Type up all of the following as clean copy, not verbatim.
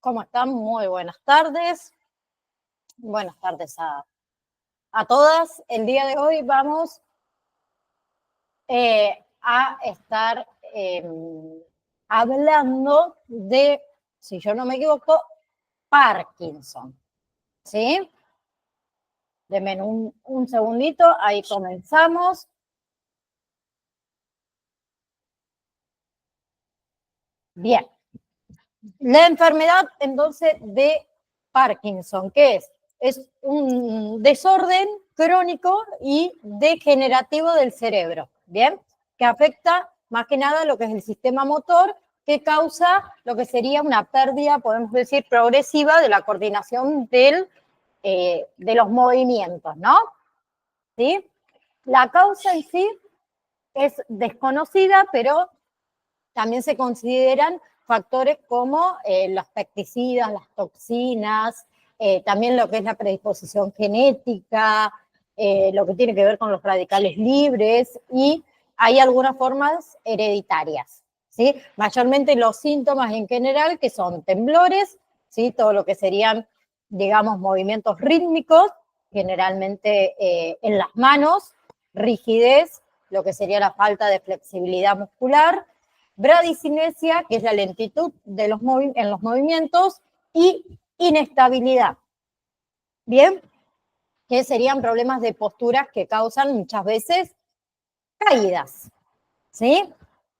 ¿Cómo están? Muy buenas tardes. Buenas tardes a todas. El día de hoy vamos a estar hablando de, si yo no me equivoco, Parkinson. ¿Sí? Denme un segundito, ahí comenzamos. Bien. La enfermedad, entonces, de Parkinson, ¿qué es? Es un desorden crónico y degenerativo del cerebro, ¿bien? Que afecta más que nada lo que es el sistema motor, que causa lo que sería una pérdida, podemos decir, progresiva de la coordinación de los movimientos, ¿no? ¿Sí? La causa en sí es desconocida, pero también se consideran factores como los pesticidas, las toxinas, también lo que es la predisposición genética, lo que tiene que ver con los radicales libres, y hay algunas formas hereditarias, ¿sí? Mayormente los síntomas en general, que son temblores, ¿sí? Todo lo que serían, digamos, movimientos rítmicos, generalmente en las manos, rigidez, lo que sería la falta de flexibilidad muscular, bradicinesia, que es la lentitud de en los movimientos, y inestabilidad. Bien, que serían problemas de posturas que causan muchas veces caídas. ¿Sí?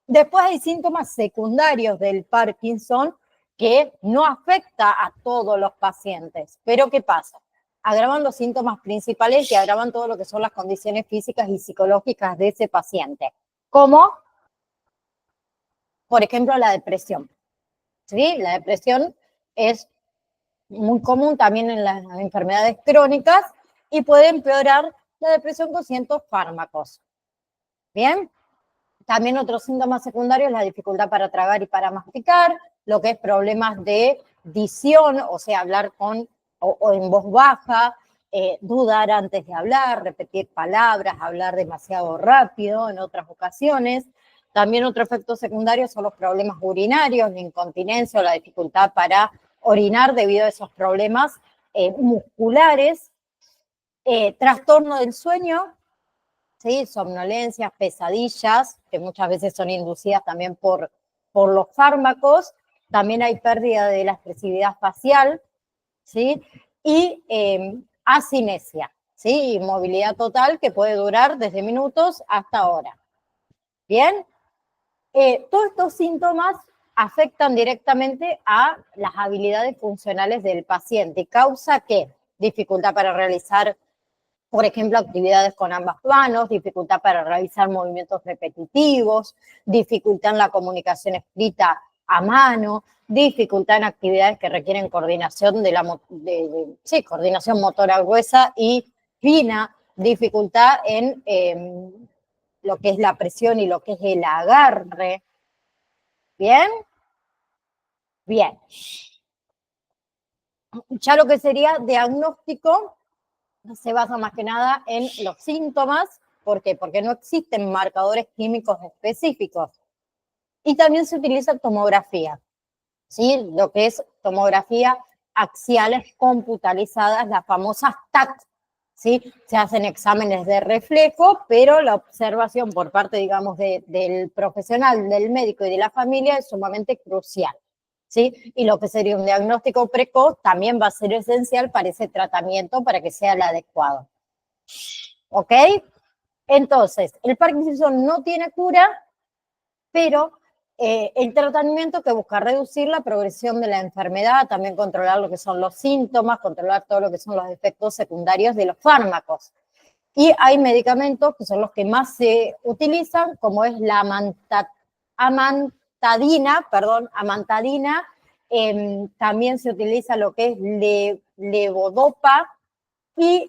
Después hay síntomas secundarios del Parkinson que no afecta a todos los pacientes. Pero ¿qué pasa? Agravan los síntomas principales y agravan todo lo que son las condiciones físicas y psicológicas de ese paciente, como por ejemplo la depresión. ¿Sí? La depresión es muy común también en las enfermedades crónicas y puede empeorar la depresión con ciertos fármacos. Bien, también otros síntomas secundarios, la dificultad para tragar y para masticar, lo que es problemas de dicción, o sea, hablar o en voz baja, dudar antes de hablar, repetir palabras, hablar demasiado rápido en otras ocasiones. También otro efecto secundario son los problemas urinarios, la incontinencia o la dificultad para orinar debido a esos problemas musculares. Trastorno del sueño, ¿sí? Somnolencias, pesadillas, que muchas veces son inducidas también por los fármacos. También hay pérdida de la expresividad facial, ¿sí? Y asinesia, ¿sí? Inmovilidad total que puede durar desde minutos hasta horas. Bien, todos estos síntomas afectan directamente a las habilidades funcionales del paciente y causa ¿qué? Dificultad para realizar, por ejemplo, actividades con ambas manos, dificultad para realizar movimientos repetitivos, dificultad en la comunicación escrita a mano, dificultad en actividades que requieren coordinación coordinación motora gruesa y fina, dificultad en lo que es la presión y lo que es el agarre. ¿Bien? Bien. Ya lo que sería diagnóstico se basa más que nada en los síntomas. ¿Por qué? Porque no existen marcadores químicos específicos. Y también se utiliza tomografía, ¿sí? Lo que es tomografía axiales computarizadas, las famosas TAC, ¿sí? Se hacen exámenes de reflejo, pero la observación por parte, digamos, del profesional, del médico y de la familia es sumamente crucial, ¿sí? Y lo que sería un diagnóstico precoz también va a ser esencial para ese tratamiento, para que sea el adecuado. ¿Ok? Entonces, el Parkinson no tiene cura, pero el tratamiento que busca reducir la progresión de la enfermedad, también controlar lo que son los síntomas, controlar todo lo que son los efectos secundarios de los fármacos. Y hay medicamentos que son los que más se utilizan, como es la amantadina, también se utiliza lo que es levodopa y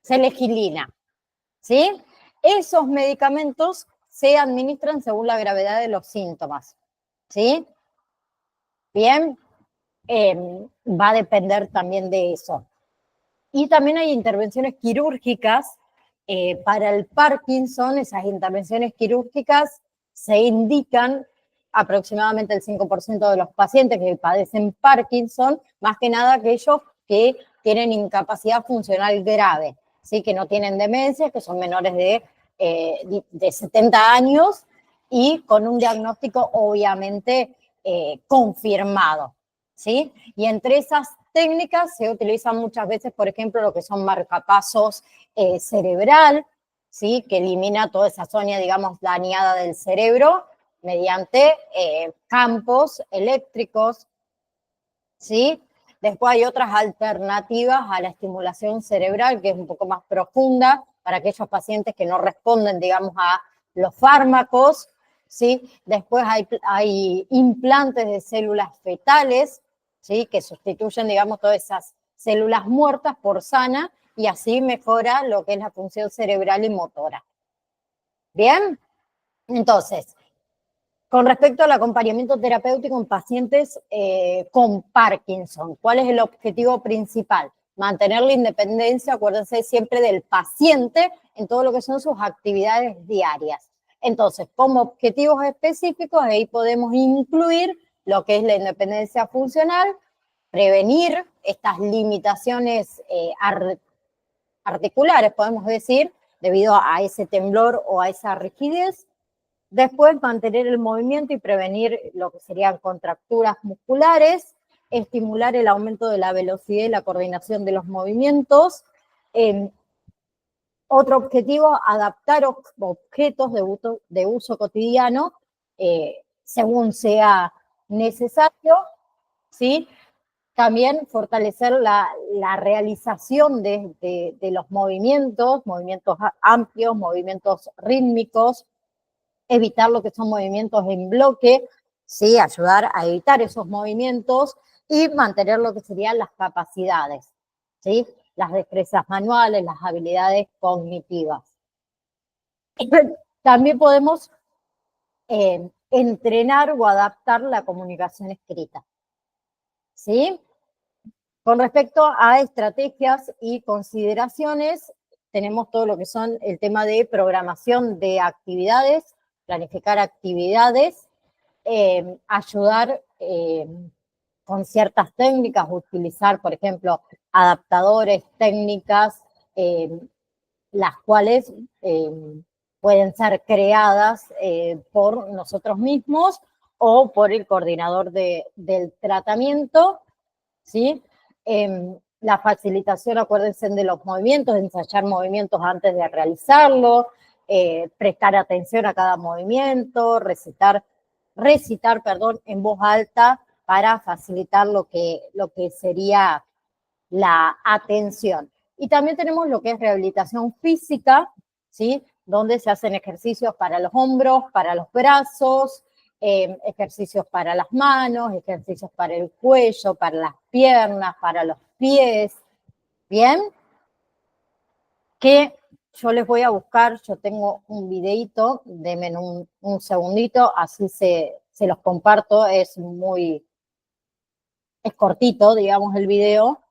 selegilina, ¿sí? Esos medicamentos se administran según la gravedad de los síntomas, ¿sí? Bien, va a depender también de eso. Y también hay intervenciones quirúrgicas para el Parkinson. Esas intervenciones quirúrgicas se indican aproximadamente el 5% de los pacientes que padecen Parkinson, más que nada aquellos que tienen incapacidad funcional grave, ¿sí? Que no tienen demencia, que son menores de 70 años y con un diagnóstico obviamente confirmado, ¿sí? Y entre esas técnicas se utilizan muchas veces, por ejemplo, lo que son marcapasos cerebral, ¿sí? Que elimina toda esa zona, digamos, dañada del cerebro mediante campos eléctricos, ¿sí? Después hay otras alternativas a la estimulación cerebral, que es un poco más profunda para aquellos pacientes que no responden, digamos, a los fármacos, ¿sí? Después hay implantes de células fetales, ¿sí? Que sustituyen, digamos, todas esas células muertas por sanas y así mejora lo que es la función cerebral y motora. ¿Bien? Entonces, con respecto al acompañamiento terapéutico en pacientes con Parkinson, ¿cuál es el objetivo principal? Mantener la independencia, acuérdense siempre del paciente en todo lo que son sus actividades diarias. Entonces, como objetivos específicos, ahí podemos incluir lo que es la independencia funcional, prevenir estas limitaciones articulares, podemos decir, debido a ese temblor o a esa rigidez. Después, mantener el movimiento y prevenir lo que serían contracturas musculares, estimular el aumento de la velocidad y la coordinación de los movimientos. Otro objetivo, adaptar objetos de uso cotidiano según sea necesario, ¿sí? También fortalecer la realización de los movimientos amplios, movimientos rítmicos, evitar lo que son movimientos en bloque, ¿sí? Ayudar a evitar esos movimientos y mantener lo que serían las capacidades, ¿sí? Las destrezas manuales, las habilidades cognitivas. También podemos entrenar o adaptar la comunicación escrita, ¿sí? Con respecto a estrategias y consideraciones, tenemos todo lo que son el tema de programación de actividades, planificar actividades, ayudar con ciertas técnicas, utilizar, por ejemplo, adaptadores, técnicas, las cuales pueden ser creadas por nosotros mismos o por el coordinador del tratamiento, ¿sí? La facilitación, acuérdense de los movimientos, ensayar movimientos antes de realizarlo, prestar atención a cada movimiento, recitar en voz alta para facilitar lo que sería la atención. Y también tenemos lo que es rehabilitación física, ¿sí? Donde se hacen ejercicios para los hombros, para los brazos, ejercicios para las manos, ejercicios para el cuello, para las piernas, para los pies, ¿bien? Que yo les voy a buscar, yo tengo un videito, denme un segundito, así se los comparto, es cortito, digamos, el video,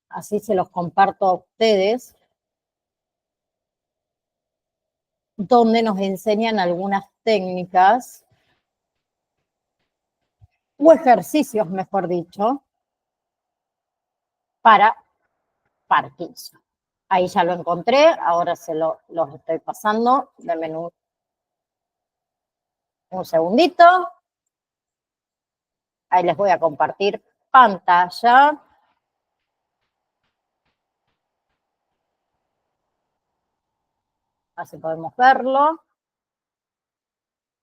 así se los comparto a ustedes, donde nos enseñan algunas técnicas o ejercicios, mejor dicho, para Parkinson. Ahí ya lo encontré, ahora los estoy pasando. Denme un segundito. Ahí les voy a compartir pantalla. Así podemos verlo.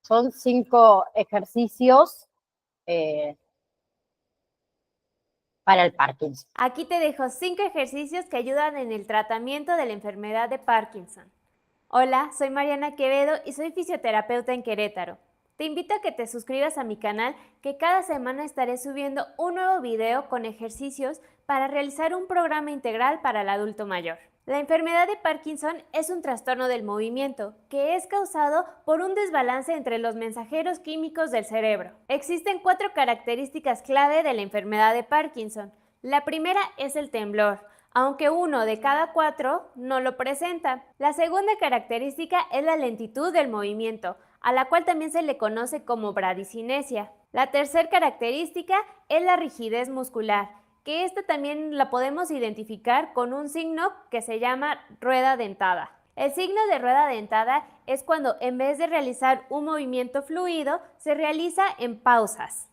Son 5 ejercicios para el Parkinson. Aquí te dejo 5 ejercicios que ayudan en el tratamiento de la enfermedad de Parkinson. Hola, soy Mariana Quevedo y soy fisioterapeuta en Querétaro. Te invito a que te suscribas a mi canal, que cada semana estaré subiendo un nuevo video con ejercicios para realizar un programa integral para el adulto mayor. La enfermedad de Parkinson es un trastorno del movimiento que es causado por un desbalance entre los mensajeros químicos del cerebro. Existen 4 características clave de la enfermedad de Parkinson. La primera es el temblor, aunque 1 de cada 4 no lo presenta. La segunda característica es la lentitud del movimiento. a la cual también se le conoce como bradicinesia. La tercera característica es la rigidez muscular, que esta también la podemos identificar con un signo que se llama rueda dentada. El signo de rueda dentada es cuando en vez de realizar un movimiento fluido, se realiza en pausas.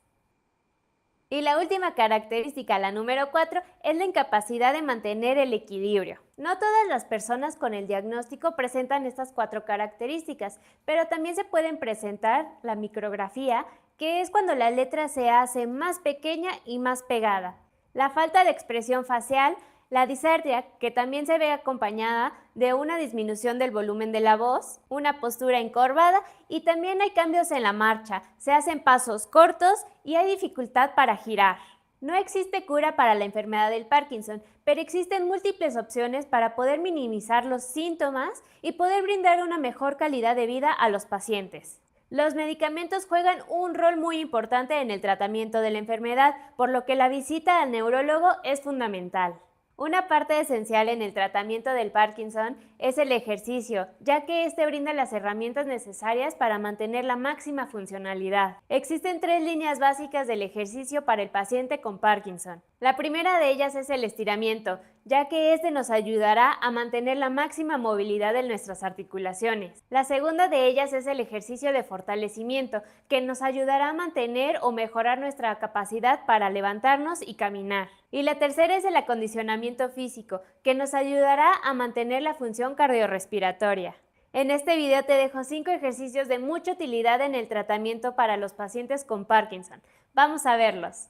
Y la última característica, la número 4, es la incapacidad de mantener el equilibrio. No todas las personas con el diagnóstico presentan estas 4 características, pero también se pueden presentar la micrografía, que es cuando la letra se hace más pequeña y más pegada. La falta de expresión facial, la disartria, que también se ve acompañada de una disminución del volumen de la voz, una postura encorvada y también hay cambios en la marcha, se hacen pasos cortos y hay dificultad para girar. No existe cura para la enfermedad del Parkinson, pero existen múltiples opciones para poder minimizar los síntomas y poder brindar una mejor calidad de vida a los pacientes. Los medicamentos juegan un rol muy importante en el tratamiento de la enfermedad, por lo que la visita al neurólogo es fundamental. Una parte esencial en el tratamiento del Parkinson es el ejercicio, ya que este brinda las herramientas necesarias para mantener la máxima funcionalidad. Existen 3 líneas básicas del ejercicio para el paciente con Parkinson. La primera de ellas es el estiramiento, ya que este nos ayudará a mantener la máxima movilidad de nuestras articulaciones. La segunda de ellas es el ejercicio de fortalecimiento, que nos ayudará a mantener o mejorar nuestra capacidad para levantarnos y caminar. Y la tercera es el acondicionamiento físico, que nos ayudará a mantener la función cardiorrespiratoria. En este video te dejo 5 ejercicios de mucha utilidad en el tratamiento para los pacientes con Parkinson. Vamos a verlos.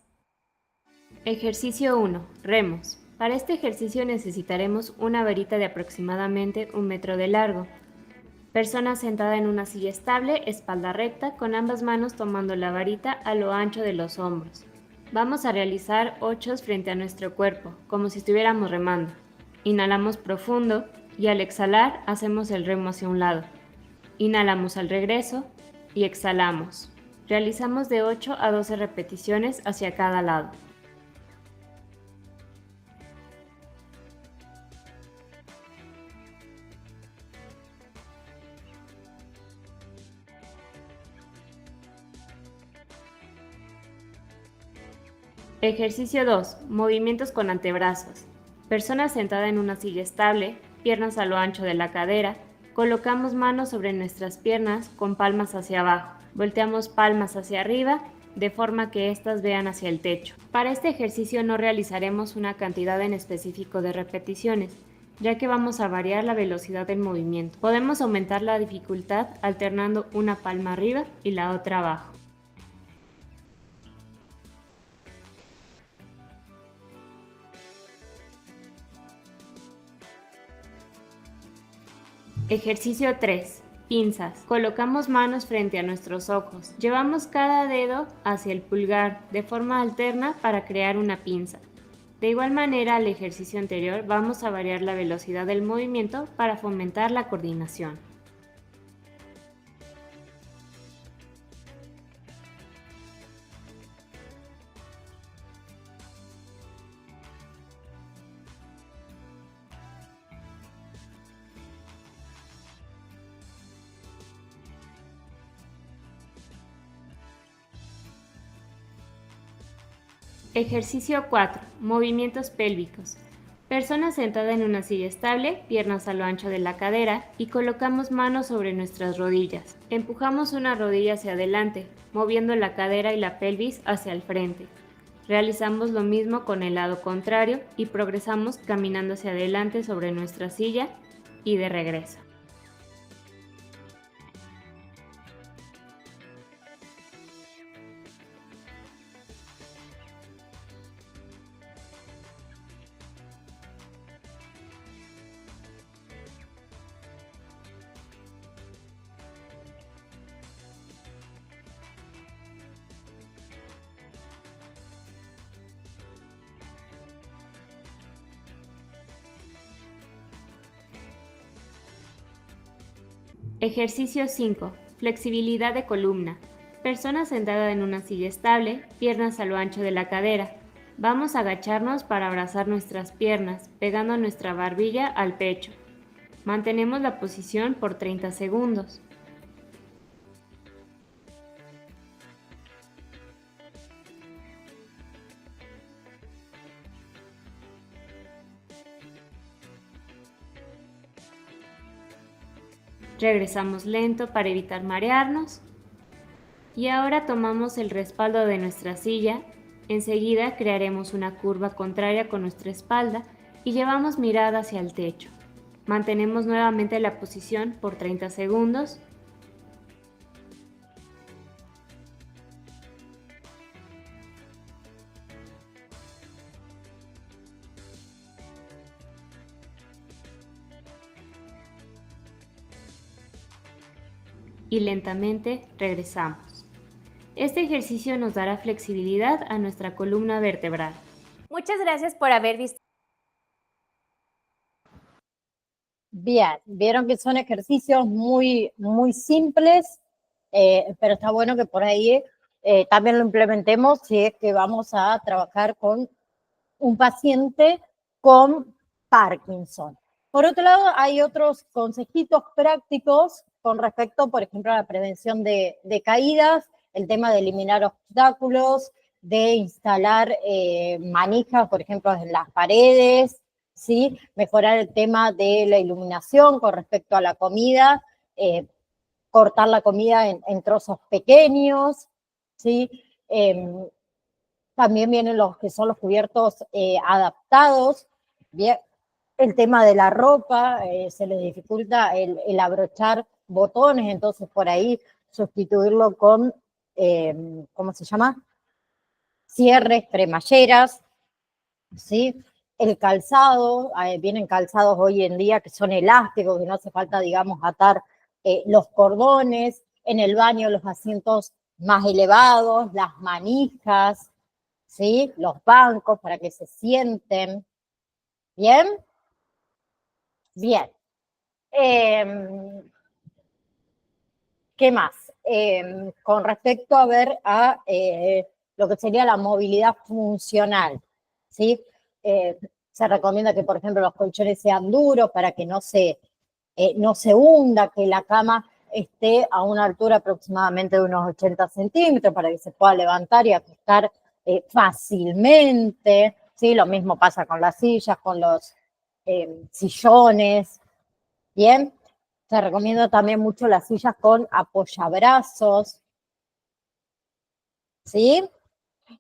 Ejercicio 1. Remos. Para este ejercicio necesitaremos una varita de aproximadamente 1 metro de largo. Persona sentada en una silla estable, espalda recta, con ambas manos tomando la varita a lo ancho de los hombros. Vamos a realizar 8 frente a nuestro cuerpo, como si estuviéramos remando. Inhalamos profundo y al exhalar hacemos el remo hacia un lado. Inhalamos al regreso y exhalamos. Realizamos de 8 a 12 repeticiones hacia cada lado. Ejercicio 2. Movimientos con antebrazos. Persona sentada en una silla estable, piernas a lo ancho de la cadera, colocamos manos sobre nuestras piernas con palmas hacia abajo. Volteamos palmas hacia arriba, de forma que éstas vean hacia el techo. Para este ejercicio no realizaremos una cantidad en específico de repeticiones, ya que vamos a variar la velocidad del movimiento. Podemos aumentar la dificultad alternando una palma arriba y la otra abajo. Ejercicio 3. Pinzas. Colocamos manos frente a nuestros ojos. Llevamos cada dedo hacia el pulgar de forma alterna para crear una pinza. De igual manera al ejercicio anterior vamos a variar la velocidad del movimiento para fomentar la coordinación. Ejercicio 4. Movimientos pélvicos. Persona sentada en una silla estable, piernas a lo ancho de la cadera y colocamos manos sobre nuestras rodillas. Empujamos una rodilla hacia adelante, moviendo la cadera y la pelvis hacia el frente. Realizamos lo mismo con el lado contrario y progresamos caminando hacia adelante sobre nuestra silla y de regreso. Ejercicio 5. Flexibilidad de columna. Persona sentada en una silla estable, piernas a lo ancho de la cadera. Vamos a agacharnos para abrazar nuestras piernas, pegando nuestra barbilla al pecho. Mantenemos la posición por 30 segundos. Regresamos lento para evitar marearnos. Y ahora tomamos el respaldo de nuestra silla. Enseguida crearemos una curva contraria con nuestra espalda y llevamos mirada hacia el techo. Mantenemos nuevamente la posición por 30 segundos. Y lentamente regresamos. Este ejercicio nos dará flexibilidad a nuestra columna vertebral. Muchas gracias por haber visto. Bien, vieron que son ejercicios muy simples, pero está bueno que por ahí también lo implementemos si es que vamos a trabajar con un paciente con Parkinson. Por otro lado, hay otros consejitos prácticos con respecto, por ejemplo, a la prevención de caídas, el tema de eliminar obstáculos, de instalar manijas, por ejemplo, en las paredes, ¿sí? Mejorar el tema de la iluminación con respecto a la comida, cortar la comida en trozos pequeños, ¿sí? También vienen los que son los cubiertos adaptados. Bien, el tema de la ropa, se les dificulta el abrochar botones, entonces por ahí sustituirlo con, ¿cómo se llama? Cierres, cremalleras, ¿sí? El calzado, vienen calzados hoy en día que son elásticos, que no hace falta, digamos, atar los cordones. En el baño los asientos más elevados, las manijas, ¿sí? Los bancos para que se sienten. ¿Bien? Bien. ¿Qué más? Con respecto a ver a lo que sería la movilidad funcional, ¿sí? Se recomienda que, por ejemplo, los colchones sean duros para que no se hunda, que la cama esté a una altura aproximadamente de unos 80 centímetros para que se pueda levantar y acostar fácilmente, ¿sí? Lo mismo pasa con las sillas, con los sillones, ¿bien? Se recomienda también mucho las sillas con apoyabrazos, ¿sí?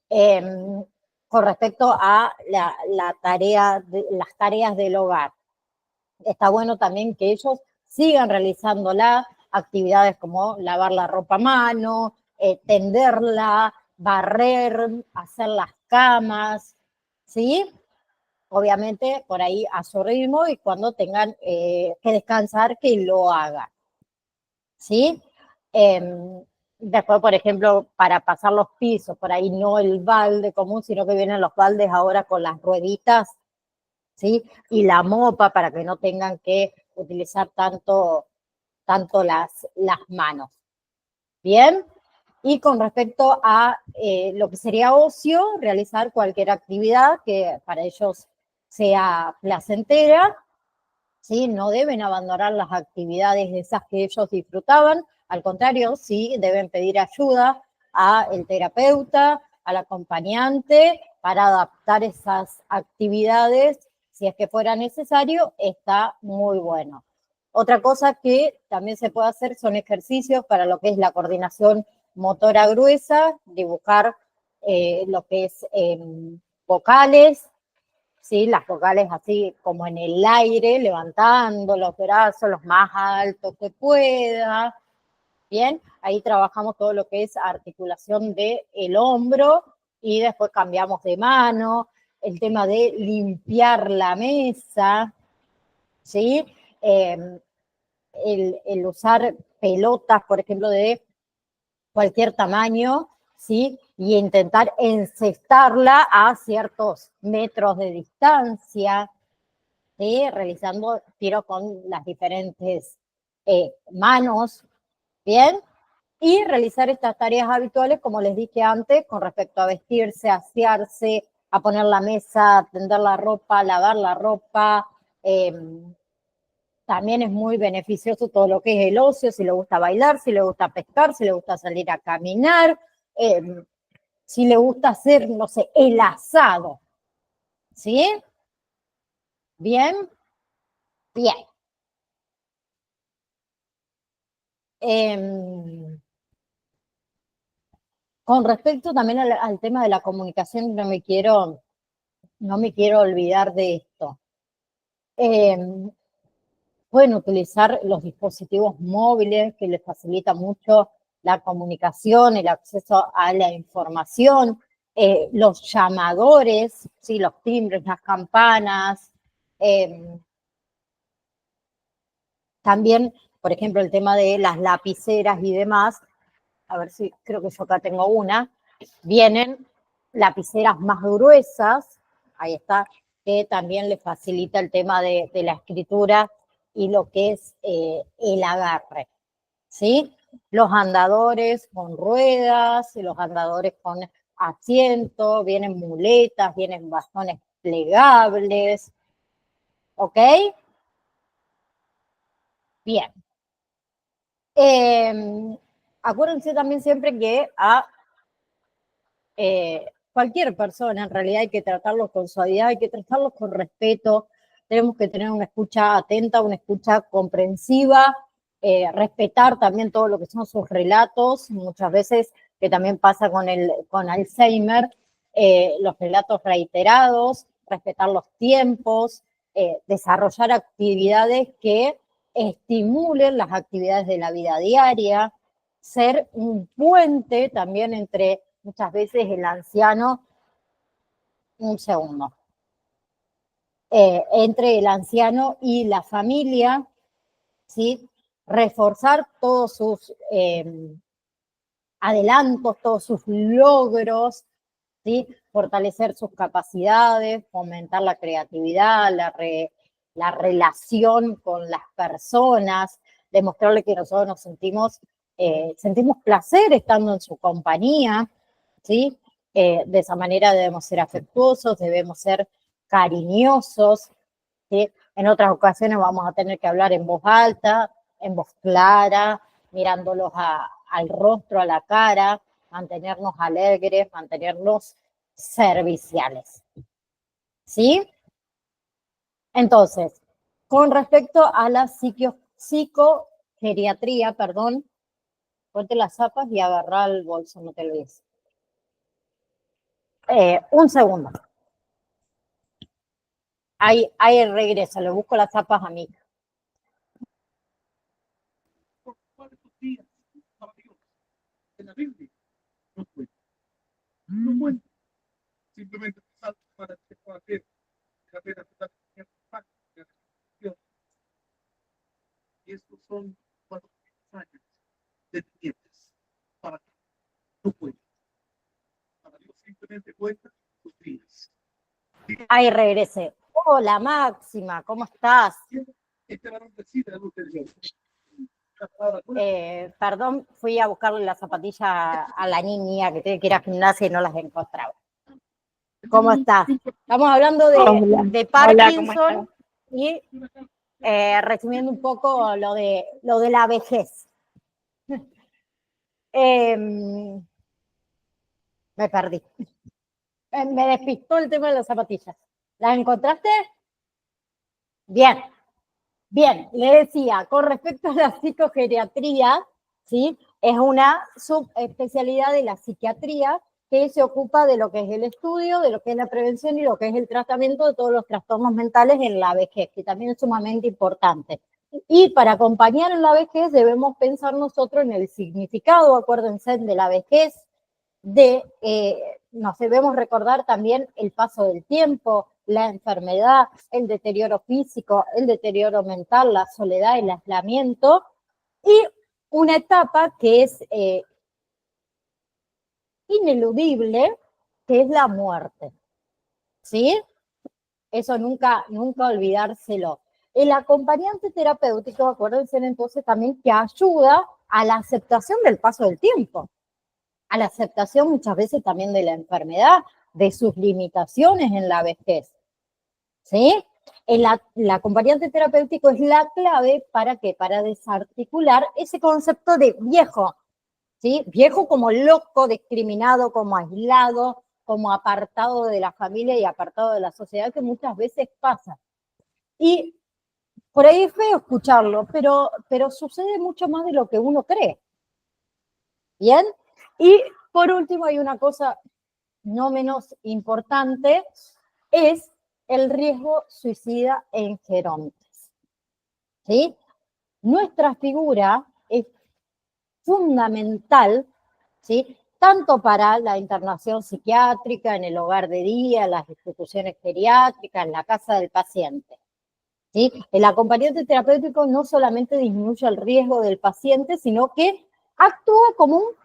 Con respecto a las tareas del hogar. Está bueno también que ellos sigan realizándola, actividades como lavar la ropa a mano, tenderla, barrer, hacer las camas, ¿sí? Obviamente por ahí a su ritmo y cuando tengan que descansar, que lo hagan, ¿sí? Después, por ejemplo, para pasar los pisos, por ahí no el balde común, sino que vienen los baldes ahora con las rueditas, ¿sí? Y la mopa para que no tengan que utilizar tanto las manos. ¿Bien? Y con respecto a lo que sería ocio, realizar cualquier actividad que para ellos sea placentera, ¿sí? No deben abandonar las actividades esas que ellos disfrutaban, al contrario, sí deben pedir ayuda al terapeuta, al acompañante, para adaptar esas actividades, si es que fuera necesario, está muy bueno. Otra cosa que también se puede hacer son ejercicios para lo que es la coordinación motora gruesa, dibujar lo que es vocales, ¿sí? Las vocales así como en el aire, levantando los brazos los más altos que pueda. Bien, ahí trabajamos todo lo que es articulación del hombro y después cambiamos de mano, el tema de limpiar la mesa, ¿sí? El usar pelotas, por ejemplo, de cualquier tamaño, ¿sí? Y intentar encestarla a ciertos metros de distancia, ¿sí? Realizando tiros con las diferentes manos, ¿bien? Y realizar estas tareas habituales, como les dije antes, con respecto a vestirse, asearse, a poner la mesa, a tender la ropa, lavar la ropa. También es muy beneficioso todo lo que es el ocio, si le gusta bailar, si le gusta pescar, si le gusta salir a caminar, si le gusta hacer, no sé, el asado. ¿Sí? Bien, bien. Con respecto también al tema de la comunicación, no me quiero olvidar de esto. Pueden utilizar los dispositivos móviles que les facilita mucho la comunicación, el acceso a la información, los llamadores, ¿sí? Los timbres, las campanas. También, por ejemplo, el tema de las lapiceras y demás. A ver si, creo que yo acá tengo una. Vienen lapiceras más gruesas, ahí está, que también les facilita el tema de la escritura y lo que es el agarre, ¿sí? Los andadores con ruedas, los andadores con asiento, vienen muletas, vienen bastones plegables, ¿ok? Bien. Acuérdense también siempre que a cualquier persona en realidad hay que tratarlos con suavidad, hay que tratarlos con respeto, tenemos que tener una escucha atenta, una escucha comprensiva, respetar también todo lo que son sus relatos, muchas veces que también pasa con Alzheimer, los relatos reiterados, respetar los tiempos, desarrollar actividades que estimulen las actividades de la vida diaria, ser un puente también entre muchas veces el anciano, un segundo, entre el anciano y la familia, ¿sí? Reforzar todos sus adelantos, todos sus logros, ¿sí? Fortalecer sus capacidades, fomentar la creatividad, la relación con las personas, demostrarle que nosotros nos sentimos placer estando en su compañía, ¿sí? De esa manera debemos ser afectuosos, debemos ser cariñosos, ¿sí? En otras ocasiones vamos a tener que hablar en voz alta, en voz clara, mirándolos al rostro, a la cara, mantenernos alegres, mantenernos serviciales, ¿sí? Entonces, con respecto a la psicogeriatría, perdón, ponte las zapas y agarra el bolso, no te olvides. Un segundo. Ahí regreso, le busco las zapas a mí. En la Biblia no cuenta. No cuenta. Simplemente salta para que pueda hacer la pena y estos son 400 años de tinieblas para que no cuenta. Para Dios simplemente cuenta sus días. Ahí regresé. Hola Máxima, ¿cómo estás? Este varón decide la luz de Dios. Perdón, fui a buscarle las zapatillas a la niña que tiene que ir a gimnasia y no las encontraba. ¿Cómo estás? Estamos hablando de Parkinson. Hola, y resumiendo un poco lo de la vejez. Me perdí. Me despistó el tema de las zapatillas. ¿Las encontraste? Bien. Bien, le decía, con respecto a la psicogeriatría, ¿sí? Es una subespecialidad de la psiquiatría que se ocupa de lo que es el estudio, de lo que es la prevención y lo que es el tratamiento de todos los trastornos mentales en la vejez, que también es sumamente importante. Y para acompañar en la vejez debemos pensar nosotros en el significado, acuérdense, de la vejez, nos debemos recordar también el paso del tiempo, la enfermedad, el deterioro físico, el deterioro mental, la soledad, el aislamiento, y una etapa que es ineludible, que es la muerte, ¿sí? Eso nunca olvidárselo. El acompañante terapéutico, acuérdense entonces también que ayuda a la aceptación del paso del tiempo, a la aceptación muchas veces también de la enfermedad, de sus limitaciones en la vejez, ¿sí? El acompañante terapéutico es la clave para ¿qué? Para desarticular ese concepto de viejo, ¿sí? Viejo como loco, discriminado, como aislado, como apartado de la familia y apartado de la sociedad, que muchas veces pasa. Y Por ahí es feo escucharlo, pero sucede mucho más de lo que uno cree. ¿Bien? Y por último hay una cosa no menos importante, es el riesgo suicida en gerontes. ¿Sí? Nuestra figura es fundamental, ¿sí? Tanto para la internación psiquiátrica, en el hogar de día, en las instituciones geriátricas, en la casa del paciente. ¿Sí? El acompañante terapéutico no solamente disminuye el riesgo del paciente, sino que actúa como un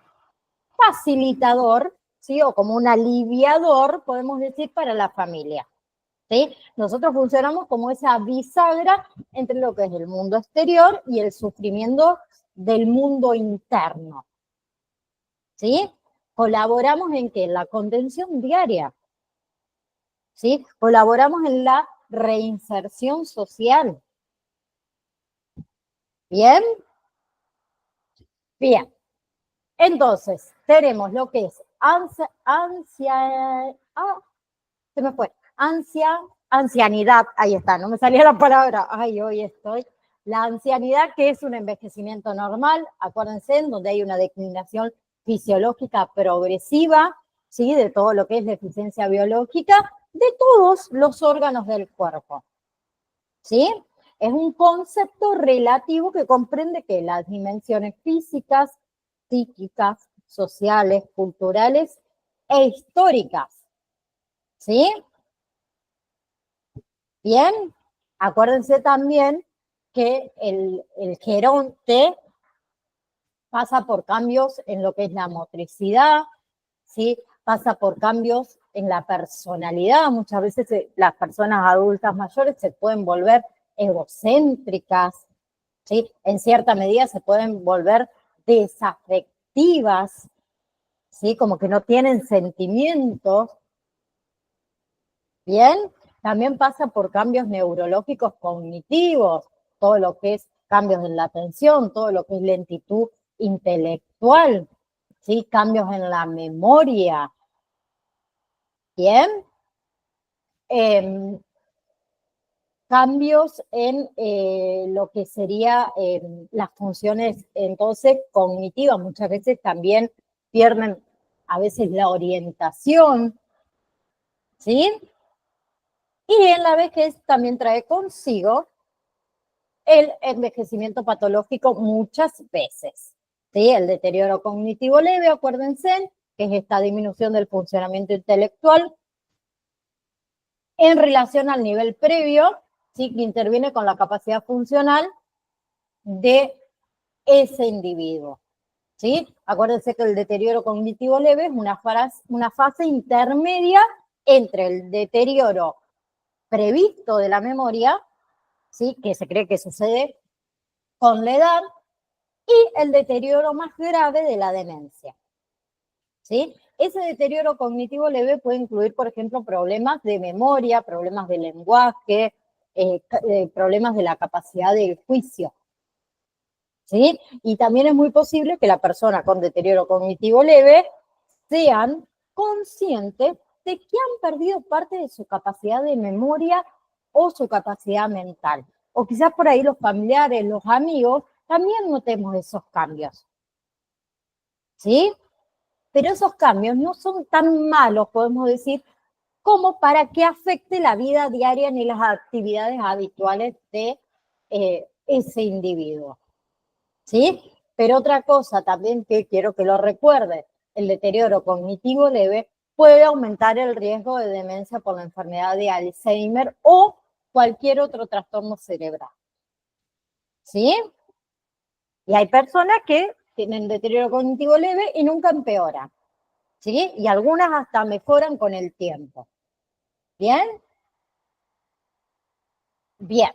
facilitador, ¿sí? O como un aliviador, podemos decir, para la familia. ¿Sí? Nosotros funcionamos como esa bisagra entre lo que es el mundo exterior y el sufrimiento del mundo interno. ¿Sí? Colaboramos en qué? En la contención diaria. ¿Sí? Colaboramos en la reinserción social. ¿Bien? Bien. Entonces, tenemos lo que es ancianidad, ahí está, no me salía la palabra, ay, hoy estoy. La ancianidad, que es un envejecimiento normal, acuérdense, en donde hay una declinación fisiológica progresiva, ¿sí? De todo lo que es deficiencia biológica, de todos los órganos del cuerpo. ¿Sí? Es un concepto relativo que comprende que las dimensiones físicas, psíquicas, sociales, culturales e históricas. ¿Sí? Bien, acuérdense también que el geronte pasa por cambios en lo que es la motricidad, ¿sí? Pasa por cambios en la personalidad. Muchas veces las personas adultas mayores se pueden volver egocéntricas, ¿sí? En cierta medida se pueden volver desafectivas, ¿sí? Como que no tienen sentimientos. Bien, también pasa por cambios neurológicos cognitivos, todo lo que es cambios en la atención, todo lo que es lentitud intelectual, ¿sí? Cambios en la memoria. Bien. Cambios en lo que sería las funciones entonces cognitivas. Muchas veces también pierden a veces la orientación, ¿sí? Y en la vejez también trae consigo el envejecimiento patológico muchas veces, ¿sí? El deterioro cognitivo leve, acuérdense, que es esta disminución del funcionamiento intelectual en relación al nivel previo, ¿sí? Que interviene con la capacidad funcional de ese individuo, ¿sí? Acuérdense que el deterioro cognitivo leve es una fase intermedia entre el deterioro previsto de la memoria, ¿sí? Que se cree que sucede con la edad, y el deterioro más grave de la demencia, ¿sí? Ese deterioro cognitivo leve puede incluir, por ejemplo, problemas de memoria, problemas de lenguaje, problemas de la capacidad del juicio, ¿sí? Y también es muy posible que la persona con deterioro cognitivo leve sean conscientes de que han perdido parte de su capacidad de memoria o su capacidad mental. O quizás por ahí los familiares, los amigos, también notemos esos cambios, ¿sí? Pero esos cambios no son tan malos, podemos decir, como para que afecte la vida diaria ni las actividades habituales de ese individuo, ¿sí? Pero otra cosa también que quiero que lo recuerde, el deterioro cognitivo leve puede aumentar el riesgo de demencia por la enfermedad de Alzheimer o cualquier otro trastorno cerebral, ¿sí? Y hay personas que tienen deterioro cognitivo leve y nunca empeoran, ¿sí? Y algunas hasta mejoran con el tiempo. ¿Bien? Bien.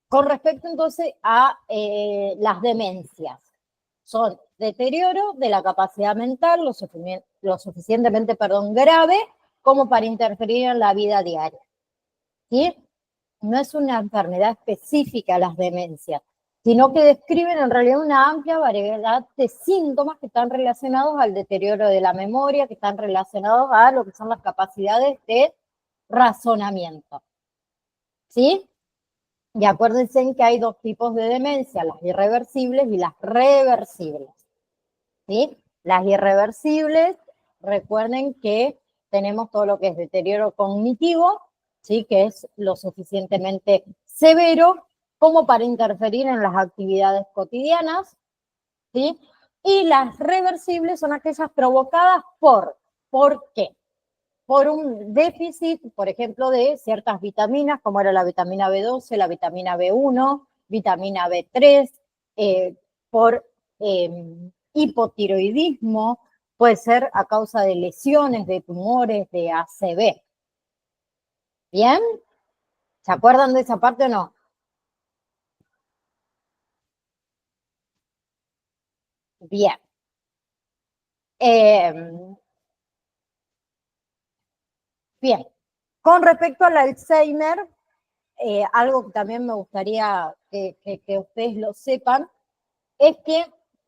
Con respecto entonces a las demencias, son deterioro de la capacidad mental lo suficientemente grave como para interferir en la vida diaria, ¿sí? No es una enfermedad específica las demencias, sino que describen en realidad una amplia variedad de síntomas que están relacionados al deterioro de la memoria, que están relacionados a lo que son las capacidades de razonamiento. ¿Sí? Y acuérdense que hay dos tipos de demencia, las irreversibles y las reversibles. ¿Sí? Las irreversibles, recuerden que tenemos todo lo que es deterioro cognitivo, ¿sí? Que es lo suficientemente severo como para interferir en las actividades cotidianas, ¿sí? Y las reversibles son aquellas provocadas ¿por qué? Por un déficit, por ejemplo, de ciertas vitaminas, como era la vitamina B12, la vitamina B1, vitamina B3, por hipotiroidismo, puede ser a causa de lesiones, de tumores, de ACV. ¿Bien? ¿Se acuerdan de esa parte o no? Bien. Bien. Con respecto al Alzheimer, algo que también me gustaría que ustedes lo sepan, es que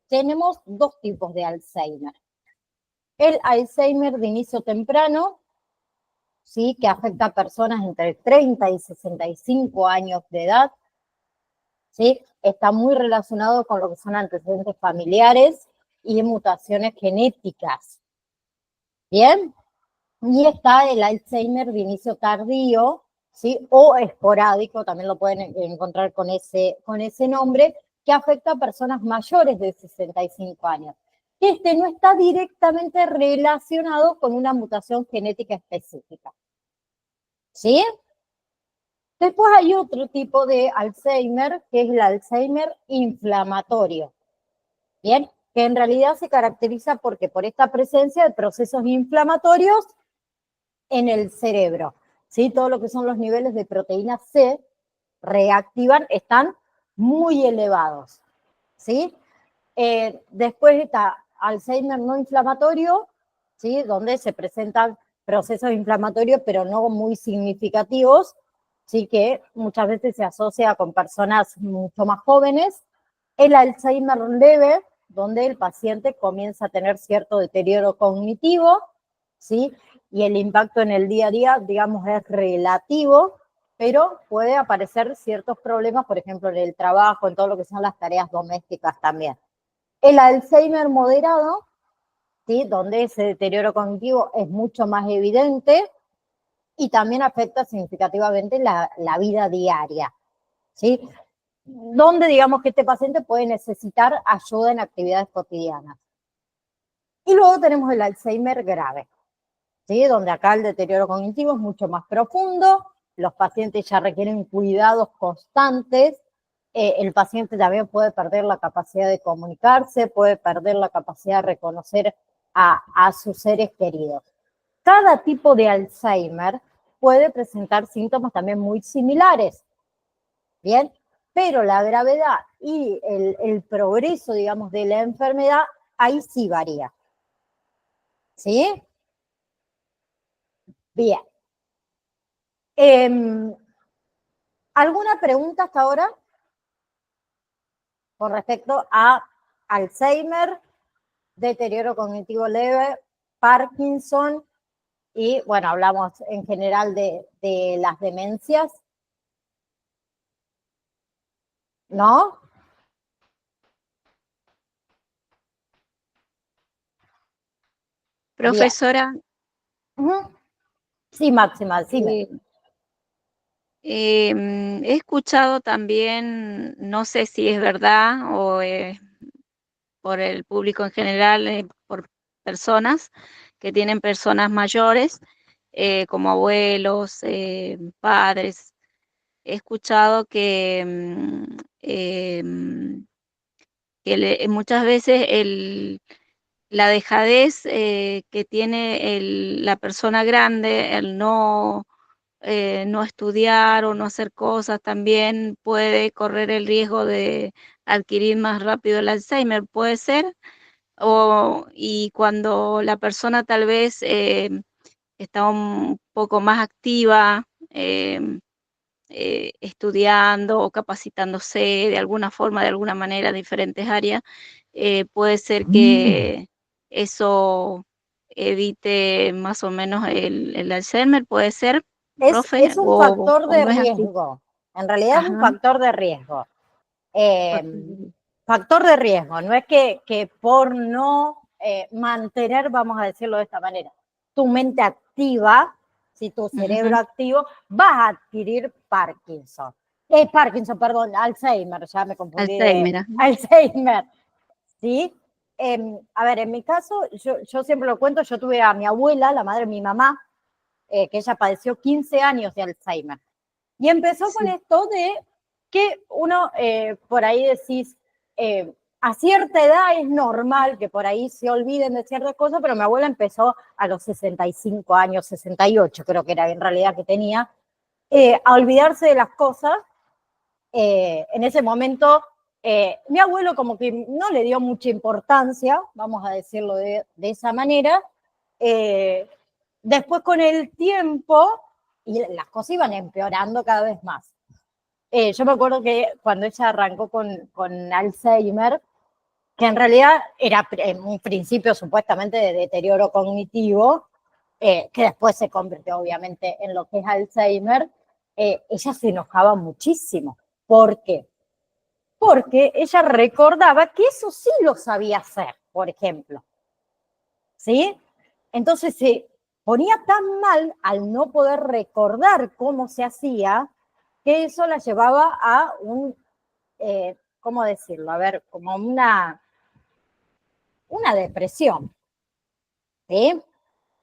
tenemos dos tipos de Alzheimer. El Alzheimer de inicio temprano, ¿sí? Que afecta a personas entre 30 y 65 años de edad, ¿sí? Está muy relacionado con lo que son antecedentes familiares y mutaciones genéticas. ¿Bien? Y está el Alzheimer de inicio tardío, ¿sí? O esporádico, también lo pueden encontrar con ese nombre, que afecta a personas mayores de 65 años. Este no está directamente relacionado con una mutación genética específica. ¿Sí? Después hay otro tipo de Alzheimer, que es el Alzheimer inflamatorio. Bien, que en realidad se caracteriza por esta presencia de procesos inflamatorios en el cerebro. ¿Sí? Todo lo que son los niveles de proteína C reactivan, están muy elevados. ¿Sí? Después está Alzheimer no inflamatorio, ¿sí? Donde se presentan procesos inflamatorios, pero no muy significativos, ¿sí? Que muchas veces se asocia con personas mucho más jóvenes. El Alzheimer leve, donde el paciente comienza a tener cierto deterioro cognitivo, ¿sí? Y el impacto en el día a día, digamos, es relativo, pero puede aparecer ciertos problemas, por ejemplo, en el trabajo, en todo lo que son las tareas domésticas también. El Alzheimer moderado, ¿sí? Donde ese deterioro cognitivo es mucho más evidente y también afecta significativamente la vida diaria, ¿sí? Donde digamos que este paciente puede necesitar ayuda en actividades cotidianas. Y luego tenemos el Alzheimer grave, ¿sí? Donde acá el deterioro cognitivo es mucho más profundo, los pacientes ya requieren cuidados constantes, el paciente también puede perder la capacidad de comunicarse, puede perder la capacidad de reconocer a sus seres queridos. Cada tipo de Alzheimer puede presentar síntomas también muy similares, ¿bien? Pero la gravedad y el progreso, digamos, de la enfermedad, ahí sí varía. ¿Sí? Bien. ¿Alguna pregunta hasta ahora con respecto a Alzheimer, deterioro cognitivo leve, Parkinson y, bueno, hablamos en general de las demencias? ¿No? Profesora, Sí, Máxima, sí. he escuchado también, no sé si es verdad o por el público en general, por personas que tienen personas mayores, como abuelos, padres. He escuchado que, muchas veces la dejadez que tiene la persona grande, el no estudiar o no hacer cosas, también puede correr el riesgo de adquirir más rápido el Alzheimer, ¿puede ser? Y cuando la persona tal vez está un poco más activa, estudiando o capacitándose de alguna forma, de alguna manera, en diferentes áreas, puede ser que eso evite más o menos el Alzheimer, ¿puede ser? profe, Es un o factor de no es así. riesgo. En realidad es un Ajá, factor de riesgo. factor de riesgo. Factor de riesgo, no es que por no mantener, vamos a decirlo de esta manera, tu mente activa, si tu cerebro Ujú, activo, vas a adquirir Parkinson. Parkinson, perdón, Alzheimer, ya me confundí de Alzheimer, ajá. Alzheimer, ¿sí? A ver, en mi caso, yo siempre lo cuento, yo tuve a mi abuela, la madre de mi mamá, que ella padeció 15 años de Alzheimer. Y empezó con Sí, esto de que uno, por ahí decís, a cierta edad es normal que por ahí se olviden de ciertas cosas, pero mi abuela empezó a los 65 años, 68 creo que era en realidad que tenía, a olvidarse de las cosas. En ese momento, mi abuelo como que no le dio mucha importancia, vamos a decirlo de esa manera. Eh, Después con el tiempo, y las cosas iban empeorando cada vez más. Yo me acuerdo que cuando ella arrancó con Alzheimer, que en realidad era en un principio supuestamente de deterioro cognitivo, que después se convirtió obviamente en lo que es Alzheimer, ella se enojaba muchísimo. ¿Por qué? Porque ella recordaba que eso sí lo sabía hacer, por ejemplo. ¿Sí? Entonces se ponía tan mal al no poder recordar cómo se hacía, que eso la llevaba a ¿cómo decirlo? A ver, como una depresión, ¿sí?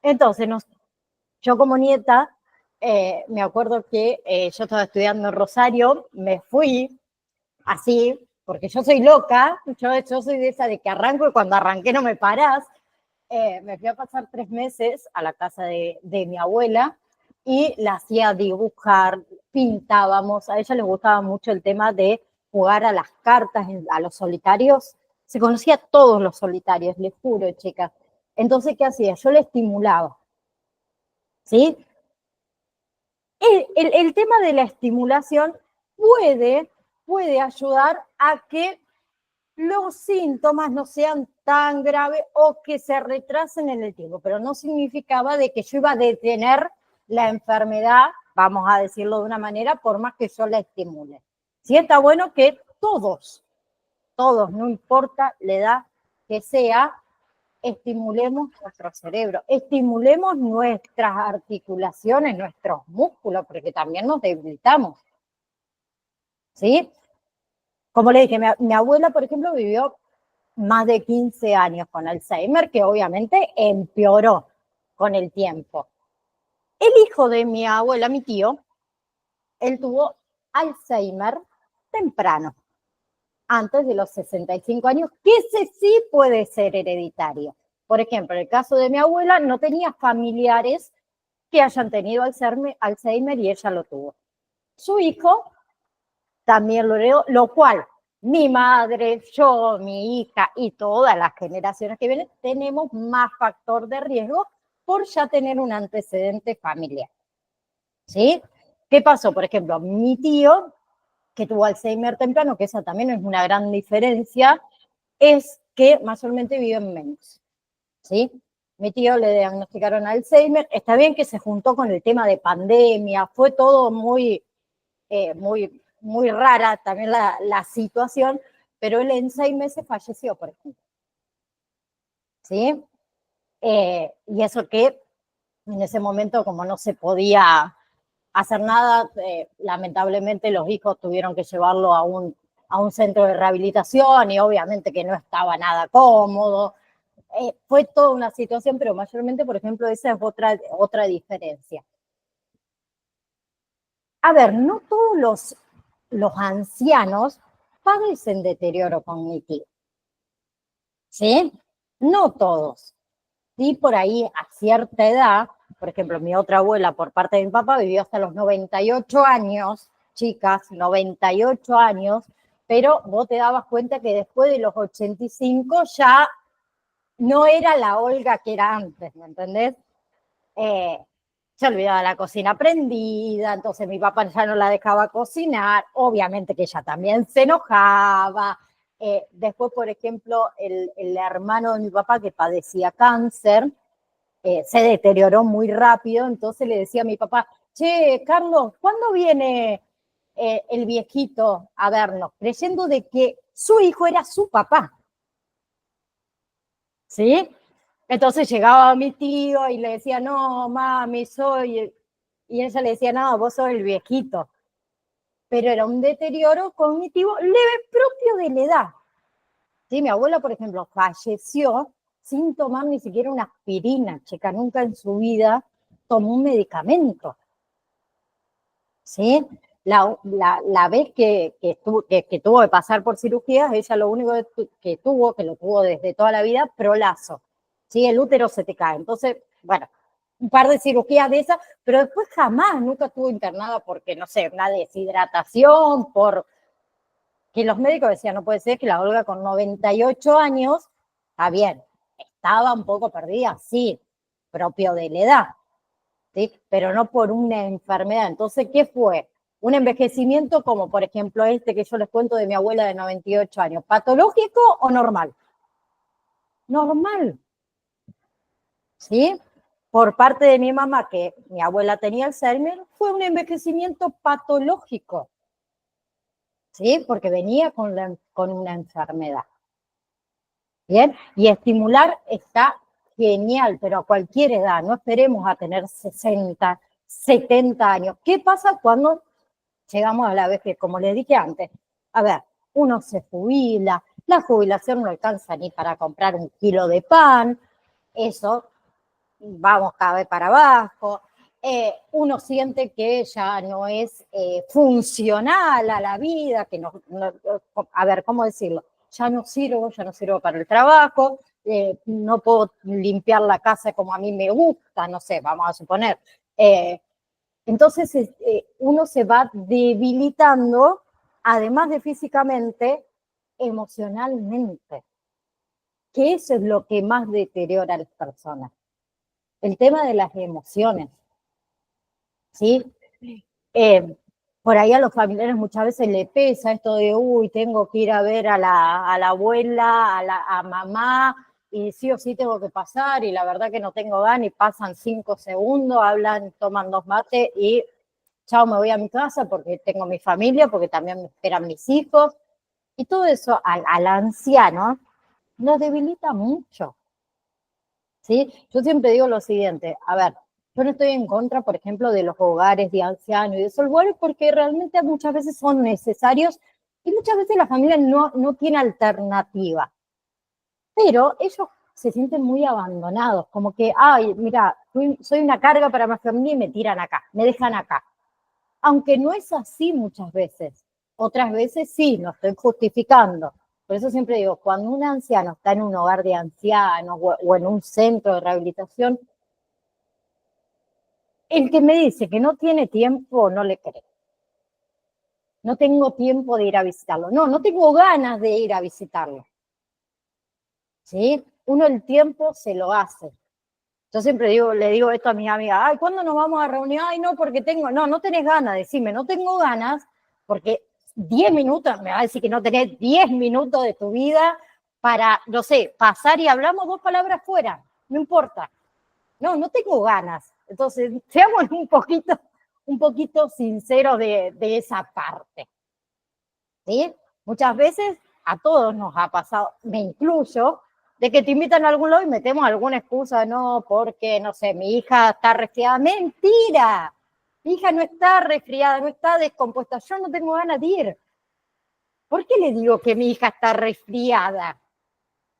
Entonces, yo como nieta, me acuerdo que yo estaba estudiando en Rosario, me fui así, porque yo soy loca, yo soy de esa de que arranco y cuando arranqué no me parás. Me fui a pasar 3 meses a la casa de mi abuela y la hacía dibujar, pintábamos, a ella le gustaba mucho el tema de jugar a las cartas, a los solitarios, se conocía todos los solitarios, les juro, chicas. Entonces, ¿qué hacía? Yo le estimulaba, ¿sí? El tema de la estimulación puede ayudar a que los síntomas no sean tan graves o que se retrasen en el tiempo, pero no significaba de que yo iba a detener la enfermedad, vamos a decirlo de una manera, por más que yo la estimule. Sí está bueno que todos, no importa la edad que sea, estimulemos nuestro cerebro, estimulemos nuestras articulaciones, nuestros músculos, porque también nos debilitamos, ¿sí? Como le dije, mi abuela, por ejemplo, vivió más de 15 años con Alzheimer, que obviamente empeoró con el tiempo. El hijo de mi abuela, mi tío, él tuvo Alzheimer temprano, antes de los 65 años, que ese sí puede ser hereditario. Por ejemplo, en el caso de mi abuela, no tenía familiares que hayan tenido Alzheimer y ella lo tuvo. Su hijo también lo heredó, lo cual mi madre, yo, mi hija y todas las generaciones que vienen tenemos más factor de riesgo por ya tener un antecedente familiar. ¿Sí? ¿Qué pasó? Por ejemplo, mi tío, que tuvo Alzheimer temprano, que esa también es una gran diferencia, es que mayormente viven menos. ¿Sí? Mi tío le diagnosticaron Alzheimer, está bien que se juntó con el tema de pandemia, fue todo muy rara también la situación, pero él en 6 meses falleció, por ejemplo. ¿Sí? Y eso que en ese momento, como no se podía hacer nada, lamentablemente los hijos tuvieron que llevarlo a un centro de rehabilitación y obviamente que no estaba nada cómodo. Fue toda una situación, pero mayormente, por ejemplo, esa es otra diferencia. A ver, no todos los ancianos padecen deterioro cognitivo, ¿sí? No todos. Sí, por ahí a cierta edad, por ejemplo, mi otra abuela por parte de mi papá vivió hasta los 98 años, chicas, 98 años, pero vos te dabas cuenta que después de los 85 ya no era la Olga que era antes, ¿me entendés? Se olvidaba la cocina prendida, entonces mi papá ya no la dejaba cocinar, obviamente que ella también se enojaba. Después, por ejemplo, el hermano de mi papá que padecía cáncer, se deterioró muy rápido, entonces le decía a mi papá, che, Carlos, ¿cuándo viene el viejito a vernos? Creyendo de que su hijo era su papá. ¿Sí? Entonces llegaba mi tío y le decía, no, mami, soy... Y ella le decía, no, vos sos el viejito. Pero era un deterioro cognitivo leve propio de la edad. ¿Sí? Mi abuela, por ejemplo, falleció sin tomar ni siquiera una aspirina, chica, nunca en su vida tomó un medicamento. ¿Sí? La vez que tuvo que pasar por cirugías, ella lo único que lo tuvo desde toda la vida, prolazo. ¿Sí? El útero se te cae. Entonces, bueno, un par de cirugías de esas, pero después jamás, nunca estuvo internada porque, no sé, una deshidratación, por que los médicos decían, no puede ser que la Olga con 98 años, está bien, estaba un poco perdida, sí, propio de la edad, ¿sí? Pero no por una enfermedad. Entonces, ¿qué fue? Un envejecimiento como, por ejemplo, este que yo les cuento de mi abuela de 98 años. ¿Patológico o normal? Normal. ¿Sí? Por parte de mi mamá, que mi abuela tenía Alzheimer, fue un envejecimiento patológico. ¿Sí? Porque venía con una enfermedad. ¿Bien? Y estimular está genial, pero a cualquier edad, no esperemos a tener 60, 70 años. ¿Qué pasa cuando llegamos a la vejez? Como les dije antes, a ver, uno se jubila, la jubilación no alcanza ni para comprar un kilo de pan, eso, vamos cada vez para abajo, uno siente que ya no es funcional a la vida, que a ver, ¿cómo decirlo? Ya no sirvo para el trabajo, no puedo limpiar la casa como a mí me gusta, no sé, vamos a suponer. Entonces uno se va debilitando, además de físicamente, emocionalmente, que eso es lo que más deteriora a las personas. El tema de las emociones, ¿sí? Por ahí a los familiares muchas veces le pesa esto de, uy, tengo que ir a ver a la abuela, a mamá, y sí o sí tengo que pasar, y la verdad que no tengo ganas, y pasan 5 segundos, hablan, toman 2 mates, y chao, me voy a mi casa porque tengo mi familia, porque también me esperan mis hijos, y todo eso al anciano nos debilita mucho, ¿sí? Yo siempre digo lo siguiente, a ver, yo no estoy en contra, por ejemplo, de los hogares de ancianos y de esos lugares porque realmente muchas veces son necesarios y muchas veces la familia no tiene alternativa. Pero ellos se sienten muy abandonados, como que, ay, mira, soy una carga para mi familia y me tiran acá, me dejan acá. Aunque no es así muchas veces. Otras veces sí, no estoy justificando. Por eso siempre digo, cuando un anciano está en un hogar de ancianos o en un centro de rehabilitación, el que me dice que no tiene tiempo, no le creo. No tengo tiempo de ir a visitarlo. No tengo ganas de ir a visitarlo. ¿Sí? Uno el tiempo se lo hace. Yo siempre le digo esto a mis amigas, ay, ¿cuándo nos vamos a reunir? Ay, no, porque no tenés ganas, decime, no tengo ganas, porque 10 minutos, me va a decir que no tenés 10 minutos de tu vida para, no sé, pasar y hablamos 2 palabras fuera, no importa. No tengo ganas. Entonces, seamos un poquito sinceros de esa parte. ¿Sí? Muchas veces a todos nos ha pasado, me incluyo, de que te invitan a algún lado y metemos alguna excusa, no, porque, no sé, mi hija está resfriada. ¡Mentira! Mi hija no está resfriada, no está descompuesta, yo no tengo ganas de ir. ¿Por qué le digo que mi hija está resfriada?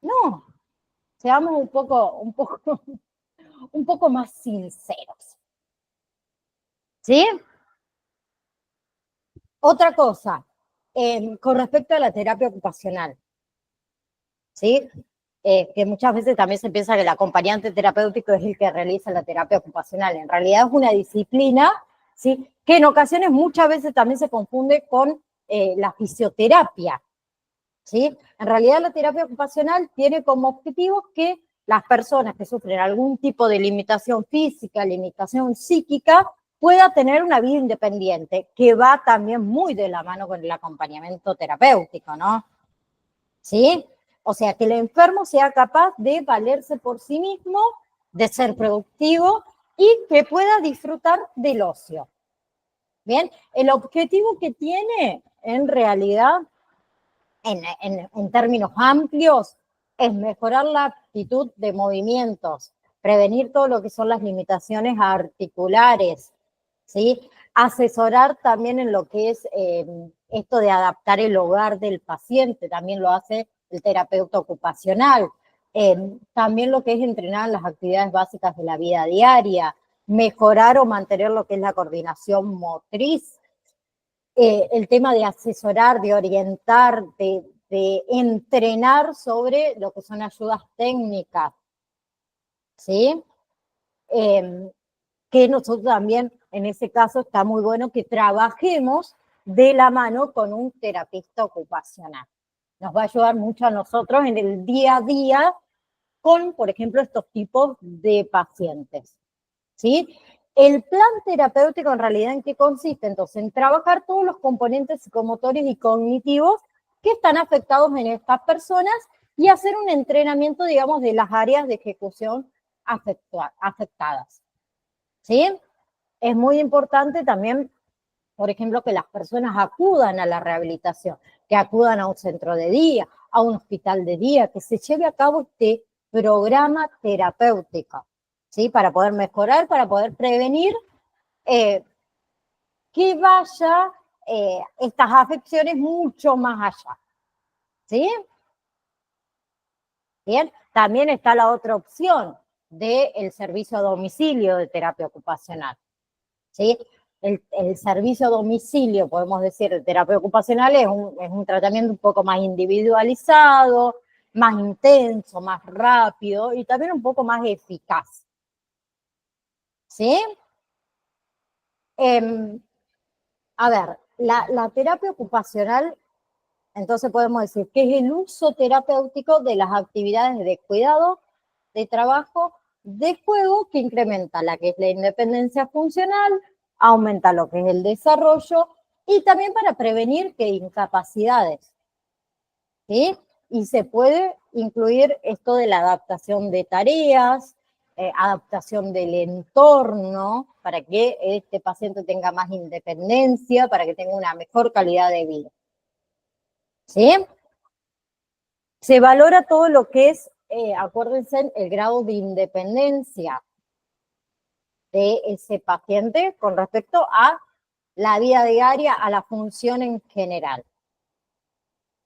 No, seamos un poco más sinceros. ¿Sí? Otra cosa, con respecto a la terapia ocupacional, ¿sí? Que muchas veces también se piensa que el acompañante terapéutico es el que realiza la terapia ocupacional. En realidad es una disciplina, ¿sí? Que en ocasiones muchas veces también se confunde con la fisioterapia, ¿sí? En realidad la terapia ocupacional tiene como objetivo que las personas que sufren algún tipo de limitación física, limitación psíquica, pueda tener una vida independiente, que va también muy de la mano con el acompañamiento terapéutico, ¿no? ¿Sí? O sea, que el enfermo sea capaz de valerse por sí mismo, de ser productivo y que pueda disfrutar del ocio. Bien, el objetivo que tiene en realidad, en términos amplios, es mejorar la aptitud de movimientos, prevenir todo lo que son las limitaciones articulares, ¿sí? Asesorar también en lo que es esto de adaptar el hogar del paciente, también lo hace el terapeuta ocupacional. También lo que es entrenar en las actividades básicas de la vida diaria, mejorar o mantener lo que es la coordinación motriz, el tema de asesorar, de orientar, de entrenar sobre lo que son ayudas técnicas, ¿sí? Que nosotros también, en ese caso, está muy bueno que trabajemos de la mano con un terapista ocupacional. Nos va a ayudar mucho a nosotros en el día a día con, por ejemplo, estos tipos de pacientes, ¿sí? El plan terapéutico, en realidad, ¿en qué consiste? Entonces, en trabajar todos los componentes psicomotores y cognitivos que están afectados en estas personas y hacer un entrenamiento, digamos, de las áreas de ejecución afectadas, ¿sí? Es muy importante también, por ejemplo, que las personas acudan a la rehabilitación, que acudan a un centro de día, a un hospital de día, que se lleve a cabo este programa terapéutico, ¿sí? Para poder mejorar, para poder prevenir que vaya estas afecciones mucho más allá, ¿sí? Bien, también está la otra opción del servicio a domicilio de terapia ocupacional, ¿sí? El servicio a domicilio, podemos decir, de terapia ocupacional es un tratamiento un poco más individualizado, más intenso, más rápido y también un poco más eficaz, ¿sí? A ver, la terapia ocupacional, entonces podemos decir que es el uso terapéutico de las actividades de cuidado, de trabajo, de juego, que incrementa la que es la independencia funcional, aumenta lo que es el desarrollo y también para prevenir que incapacidades, ¿sí? Y se puede incluir esto de la adaptación de tareas, adaptación del entorno, para que este paciente tenga más independencia, para que tenga una mejor calidad de vida, ¿sí? Se valora todo lo que es, acuérdense, el grado de independencia de ese paciente con respecto a la vida diaria, a la función en general,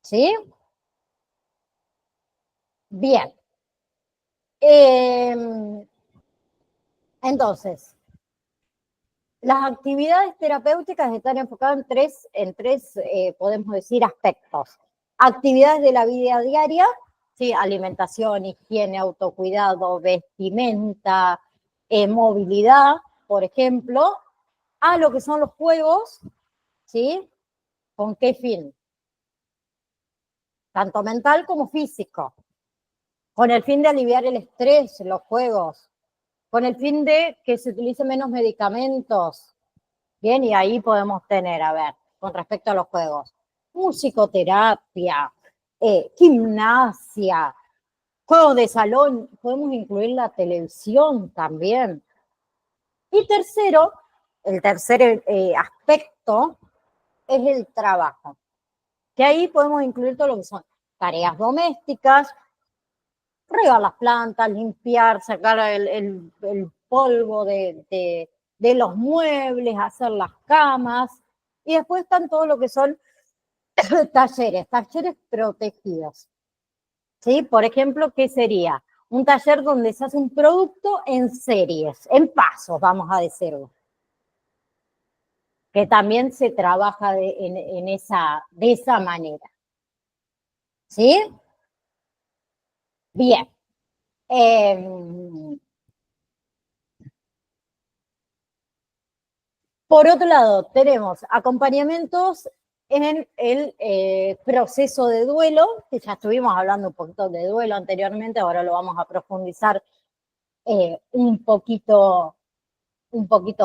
¿sí? Bien. Entonces, las actividades terapéuticas están enfocadas en tres podemos decir, aspectos. Actividades de la vida diaria, ¿sí? Alimentación, higiene, autocuidado, vestimenta, movilidad, por ejemplo, a lo que son los juegos, ¿sí? ¿Con qué fin? Tanto mental como físico. Con el fin de aliviar el estrés, los juegos. Con el fin de que se utilicen menos medicamentos. Bien, y ahí podemos tener, a ver, con respecto a los juegos, musicoterapia, gimnasia, juegos de salón, podemos incluir la televisión también. Y tercero, el tercer aspecto es el trabajo, que ahí podemos incluir todo lo que son tareas domésticas, regar las plantas, limpiar, sacar el polvo de los muebles, hacer las camas, y después están todo lo que son talleres protegidos, ¿sí? Por ejemplo, ¿qué sería? Un taller donde se hace un producto en series, en pasos, vamos a decirlo, que también se trabaja de esa manera, ¿sí? Bien. Por otro lado, tenemos acompañamientos en el proceso de duelo, que ya estuvimos hablando un poquito de duelo anteriormente, ahora lo vamos a profundizar un poquito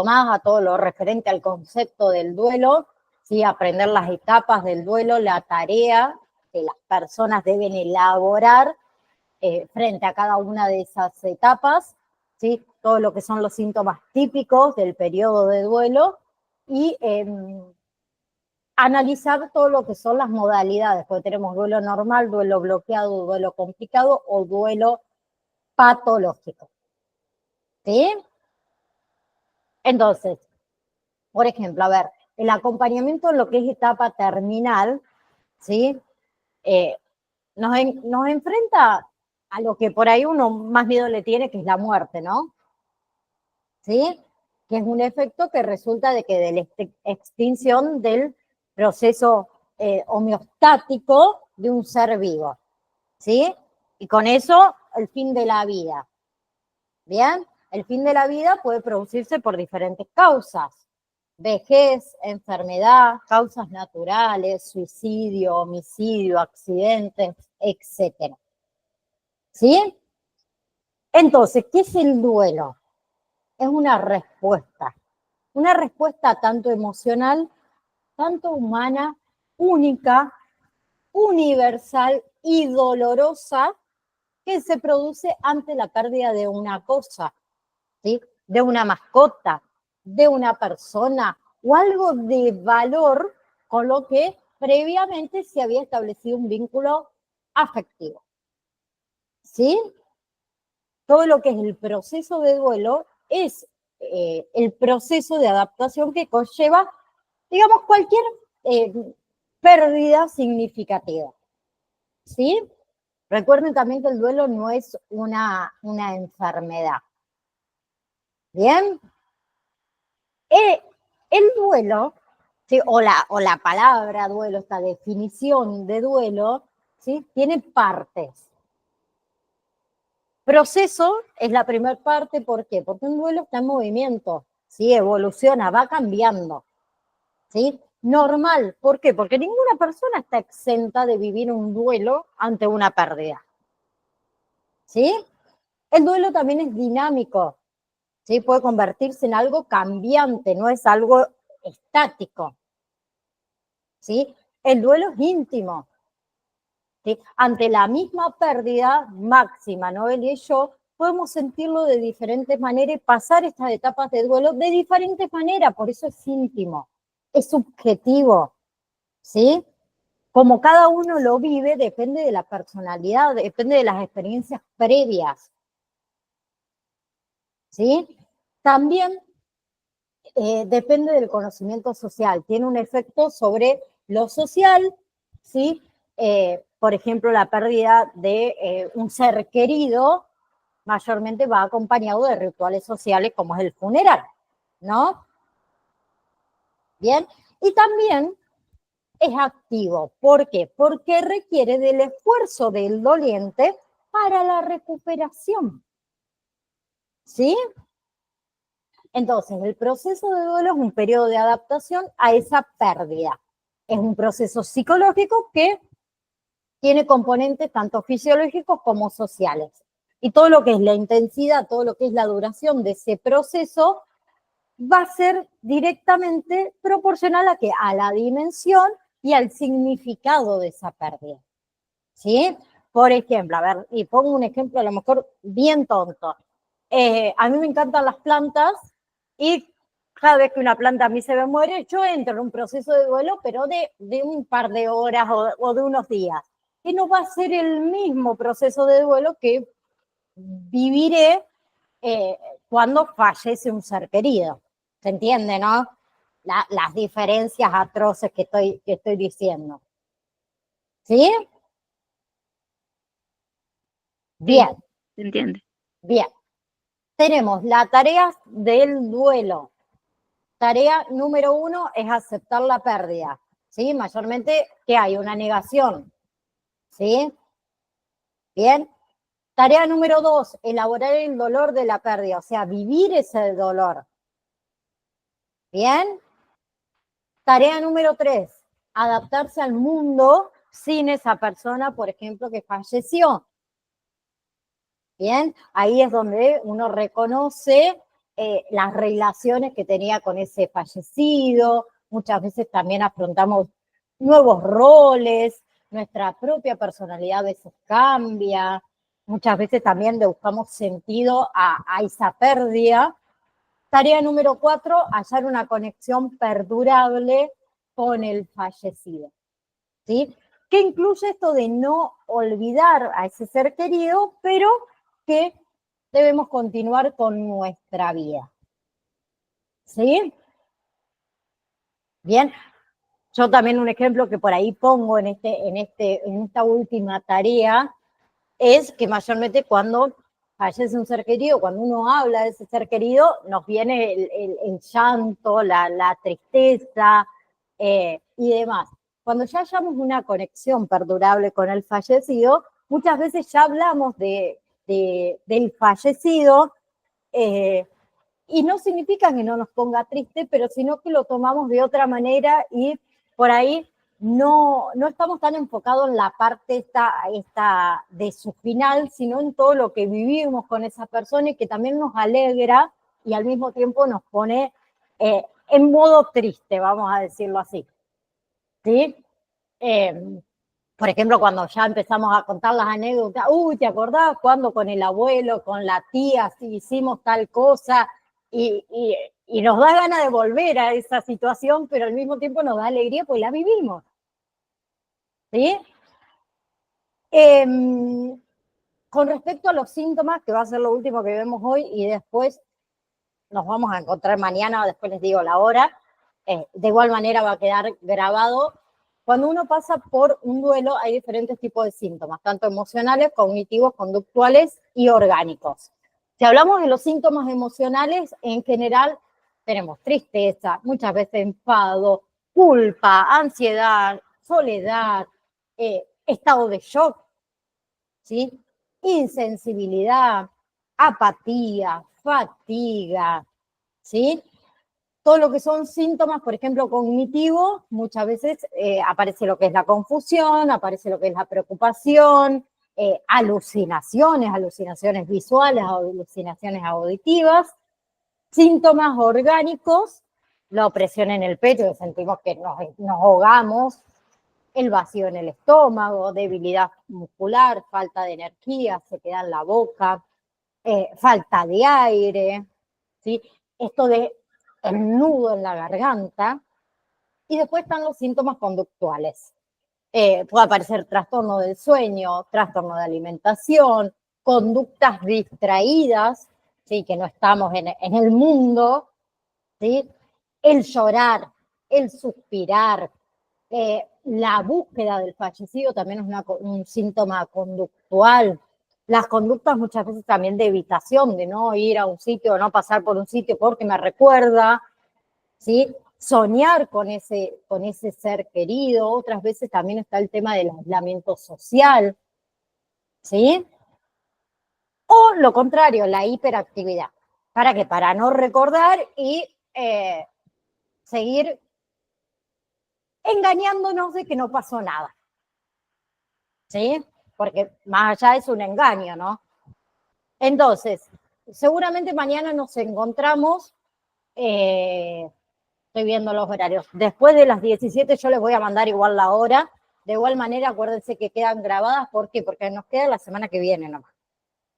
más a todo lo referente al concepto del duelo, ¿sí? Aprender las etapas del duelo, la tarea que las personas deben elaborar frente a cada una de esas etapas, ¿sí? Todo lo que son los síntomas típicos del periodo de duelo y analizar todo lo que son las modalidades, porque tenemos duelo normal, duelo bloqueado, duelo complicado o duelo patológico. ¿Sí? Entonces, por ejemplo, a ver, el acompañamiento en lo que es etapa terminal, ¿sí? Nos enfrenta a lo que por ahí uno más miedo le tiene, que es la muerte, ¿no? ¿Sí? Que es un efecto que resulta de que de la extinción del proceso homeostático de un ser vivo, ¿sí? Y con eso, el fin de la vida. ¿Bien? El fin de la vida puede producirse por diferentes causas. Vejez, enfermedad, causas naturales, suicidio, homicidio, accidentes, etc. ¿Sí? Entonces, ¿qué es el duelo? Es una respuesta tanto emocional, tanto humana, única, universal y dolorosa que se produce ante la pérdida de una cosa, ¿sí? De una mascota, de una persona o algo de valor con lo que previamente se había establecido un vínculo afectivo. ¿Sí? Todo lo que es el proceso de duelo es el proceso de adaptación que conlleva, digamos, cualquier pérdida significativa. ¿Sí? Recuerden también que el duelo no es una enfermedad. ¿Bien? El duelo, ¿sí? o la palabra duelo, esta definición de duelo, ¿sí? Tiene partes. Proceso es la primera parte, ¿por qué? Porque un duelo está en movimiento, ¿sí? Evoluciona, va cambiando, ¿sí? Normal, ¿por qué? Porque ninguna persona está exenta de vivir un duelo ante una pérdida, ¿sí? El duelo también es dinámico, ¿sí? Puede convertirse en algo cambiante, no es algo estático, ¿sí? El duelo es íntimo, ¿sí? Ante la misma pérdida máxima, Noel y yo podemos sentirlo de diferentes maneras y pasar estas etapas de duelo de diferentes maneras, por eso es íntimo, es subjetivo, ¿sí? Como cada uno lo vive, depende de la personalidad, depende de las experiencias previas, ¿sí? También depende del conocimiento social, tiene un efecto sobre lo social, ¿sí? Por ejemplo, la pérdida de un ser querido mayormente va acompañado de rituales sociales como es el funeral, ¿no? Bien, y también es activo. ¿Por qué? Porque requiere del esfuerzo del doliente para la recuperación, ¿sí? Entonces, el proceso de duelo es un periodo de adaptación a esa pérdida. Es un proceso psicológico que tiene componentes tanto fisiológicos como sociales. Y todo lo que es la intensidad, todo lo que es la duración de ese proceso va a ser directamente proporcional a, a la dimensión y al significado de esa pérdida. ¿Sí? Por ejemplo, a ver, y pongo un ejemplo a lo mejor bien tonto. A mí me encantan las plantas y cada vez que una planta a mí se me muere, yo entro en un proceso de duelo, pero de un par de horas o de unos días. Que no va a ser el mismo proceso de duelo que viviré cuando fallece un ser querido. ¿Se entiende, no? Las diferencias atroces que estoy diciendo. ¿Sí? Bien. Sí, ¿se entiende? Bien. Tenemos la tarea del duelo. Tarea número 1 es aceptar la pérdida. ¿Sí? Mayormente, ¿qué hay? Una negación. ¿Sí? Bien. Tarea número 2, elaborar el dolor de la pérdida, o sea, vivir ese dolor. Bien. Tarea número 3, adaptarse al mundo sin esa persona, por ejemplo, que falleció. Bien, ahí es donde uno reconoce las relaciones que tenía con ese fallecido. Muchas veces también afrontamos nuevos roles, nuestra propia personalidad a veces cambia. muchas veces también le buscamos sentido a esa pérdida. Tarea número 4, hallar una conexión perdurable con el fallecido, ¿sí? Que incluye esto de no olvidar a ese ser querido, pero que debemos continuar con nuestra vida, ¿sí? Bien, yo también un ejemplo que por ahí pongo en esta última tarea es que mayormente cuando fallece un ser querido, cuando uno habla de ese ser querido, nos viene el llanto, la tristeza y demás. Cuando ya hayamos una conexión perdurable con el fallecido, muchas veces ya hablamos del fallecido y no significa que no nos ponga triste, pero sino que lo tomamos de otra manera y por ahí no estamos tan enfocados en la parte esta de su final, sino en todo lo que vivimos con esa persona y que también nos alegra y al mismo tiempo nos pone en modo triste, vamos a decirlo así. ¿Sí? Por ejemplo, cuando ya empezamos a contar las anécdotas, uy, ¿te acordás cuando con el abuelo, con la tía, sí, hicimos tal cosa? Y nos da ganas de volver a esa situación, pero al mismo tiempo nos da alegría porque la vivimos. ¿Sí? Con respecto a los síntomas, que va a ser lo último que vemos hoy, y después nos vamos a encontrar mañana, después les digo la hora, de igual manera va a quedar grabado. Cuando uno pasa por un duelo hay diferentes tipos de síntomas, tanto emocionales, cognitivos, conductuales y orgánicos. Si hablamos de los síntomas emocionales, en general tenemos tristeza, muchas veces enfado, culpa, ansiedad, soledad, estado de shock, ¿sí? Insensibilidad, apatía, fatiga, ¿sí? Todo lo que son síntomas, por ejemplo, cognitivos, muchas veces aparece lo que es la confusión, aparece lo que es la preocupación, alucinaciones visuales, alucinaciones auditivas, síntomas orgánicos, la opresión en el pecho, que sentimos que nos ahogamos, el vacío en el estómago, debilidad muscular, falta de energía, sequedad en la boca, falta de aire, ¿sí? Esto de el nudo en la garganta, y después están los síntomas conductuales. Puede aparecer trastorno del sueño, trastorno de alimentación, conductas distraídas, ¿sí? Que no estamos en el mundo, ¿sí? El llorar, el suspirar, la búsqueda del fallecido también es un síntoma conductual. Las conductas muchas veces también de evitación, de no ir a un sitio o no pasar por un sitio porque me recuerda, ¿sí? Soñar con ese ser querido. Otras veces también está el tema del aislamiento social, ¿sí? O lo contrario, la hiperactividad. ¿Para qué? Para no recordar y seguir engañándonos de que no pasó nada, ¿sí? Porque más allá es un engaño, ¿no? Entonces, seguramente mañana nos encontramos, estoy viendo los horarios, después de las 17 yo les voy a mandar igual la hora, de igual manera acuérdense que quedan grabadas, ¿por qué? Porque nos queda la semana que viene nomás.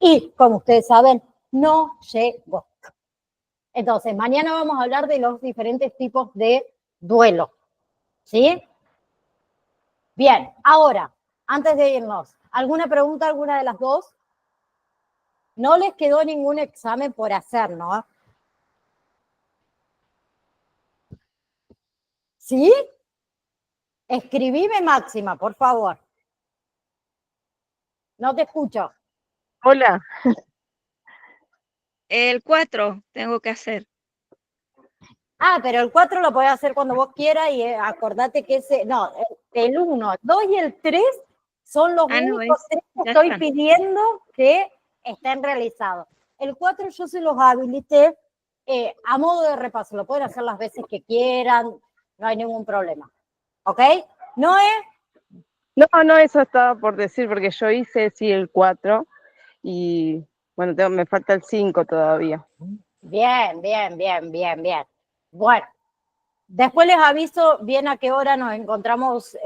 Y, como ustedes saben, no llegó. Entonces, mañana vamos a hablar de los diferentes tipos de duelo, ¿sí? Bien, ahora, antes de irnos, ¿alguna pregunta, alguna de las dos? No les quedó ningún examen por hacer, ¿no? ¿Sí? Escribime Máxima, por favor. No te escucho. Hola, El 4 tengo que hacer. Ah, pero el 4 lo podés hacer cuando vos quieras y acordate que no, el 1, el 2 y el 3 son los únicos tres que estoy pidiendo que estén realizados. El 4 yo se los habilité a modo de repaso, lo pueden hacer las veces que quieran, no hay ningún problema. ¿Ok? ¿No es? no, eso estaba por decir, porque yo hice sí el 4 y bueno, me falta el 5 todavía. Bien. Bueno, Después les aviso bien a qué hora nos encontramos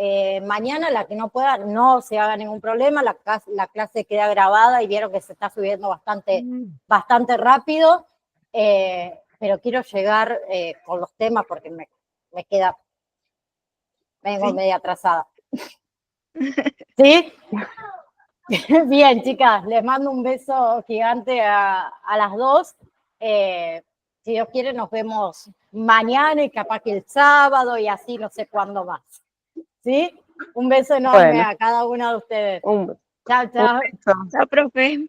mañana. La que no pueda, no se haga ningún problema. La clase queda grabada y vieron que se está subiendo bastante rápido. Pero quiero llegar con los temas porque me vengo Sí. media atrasada. ¿Sí? Bien, chicas, les mando un beso gigante a las dos. Si Dios quiere, nos vemos mañana y capaz que el sábado y así no sé cuándo más. ¿Sí? Un beso enorme Bueno. a cada una de ustedes. Un Chao, chao. beso. Chao, profe.